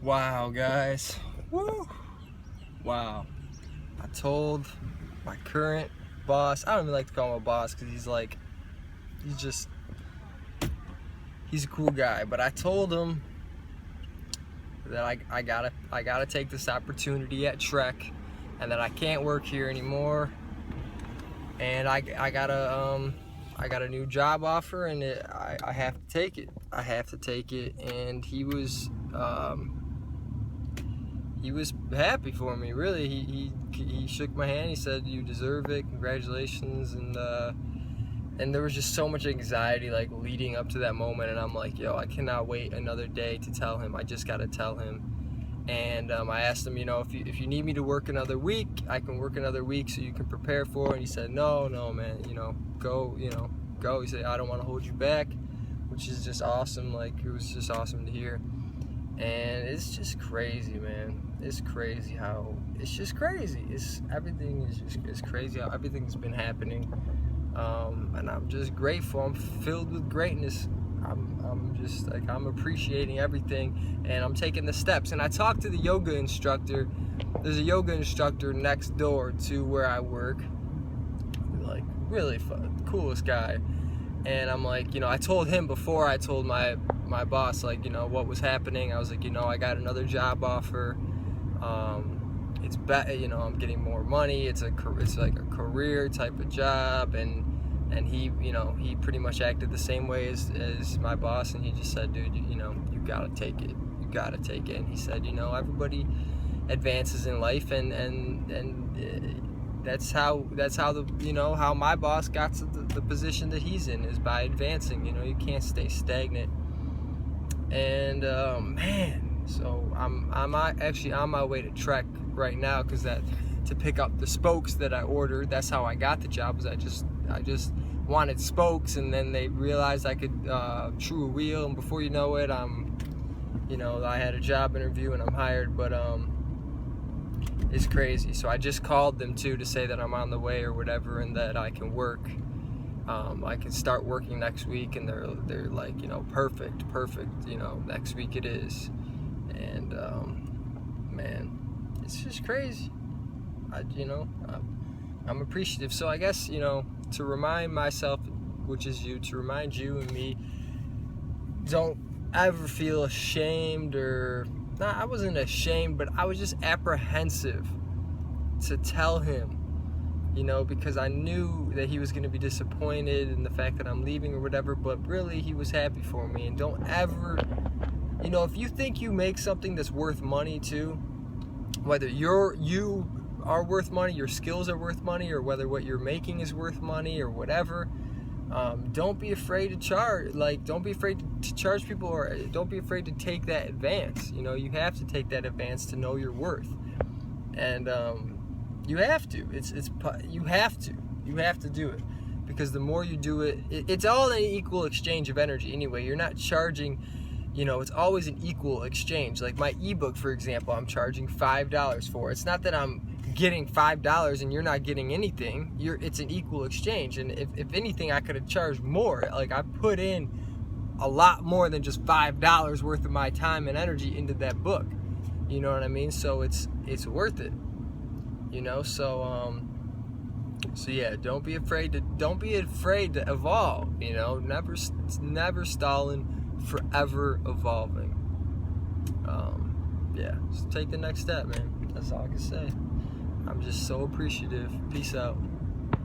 Wow, guys. Woo! Wow. I told my current boss, I don't even like to call him a boss because he's a cool guy, but I told him that I gotta take this opportunity at Trek and that I can't work here anymore, and I got a new job offer, and I have to take it. I have to take it. And he was happy for me, really. He shook my hand. He said, "You deserve it. Congratulations." And there was just so much anxiety like leading up to that moment, and I'm like, yo, I cannot wait another day to tell him. I just gotta tell him. And I asked him, if you need me to work another week, I can work another week so you can prepare for it. And he said, no, man, go. He said, I don't want to hold you back, which is just awesome. Like, it was just awesome to hear. And it's just crazy, man. It's crazy how it's just crazy. Everything is crazy how everything's been happening. And I'm just grateful. I'm filled with greatness. I'm appreciating everything, and I'm taking the steps. And I talked to the yoga instructor. There's a yoga instructor next door to where I work. Like, really fun, coolest guy. And I'm like, I told him before I told my boss, like, what was happening. I was like, I got another job offer. It's better, I'm getting more money. It's like a career type of job, and he, he pretty much acted the same way as my boss, and he just said, dude, you gotta take it. You gotta take it. And he said, everybody advances in life, and that's how how my boss got to the position that he's in, is by advancing. You can't stay stagnant. And man, so I'm actually on my way to Trek right now, because to pick up the spokes that I ordered. That's how I got the job. Was I just wanted spokes, and then they realized I could true a wheel, and before you know it, I had a job interview and I'm hired. But it's crazy. So I just called them too to say that I'm on the way or whatever, and that I can work. I can start working next week, and they're like, perfect. Next week it is. And man, it's just crazy. I'm appreciative. So I guess, to remind myself, which is to remind you and me, don't ever feel ashamed I wasn't ashamed, but I was just apprehensive to tell him, because I knew that he was going to be disappointed in the fact that I'm leaving or whatever, but really he was happy for me. And don't ever, if you think you make something that's worth money too, whether you are worth money, your skills are worth money, or whether what you're making is worth money or whatever, don't be afraid to charge. Like, don't be afraid to charge people, or don't be afraid to take that advance. You have to take that advance to know your worth. And you have to. You have to do it, because the more you do it, it's all an equal exchange of energy anyway. You're not charging, it's always an equal exchange. Like my ebook, for example, I'm charging $5 for. It's not that I'm getting $5 and you're not getting anything. It's an equal exchange. And if anything, I could have charged more. Like, I put in a lot more than just $5 worth of my time and energy into that book. You know what I mean? So it's worth it. So yeah, don't be afraid to evolve. Never stalling, forever evolving. Yeah, just take the next step, man. That's all I can say. I'm just so appreciative. Peace out.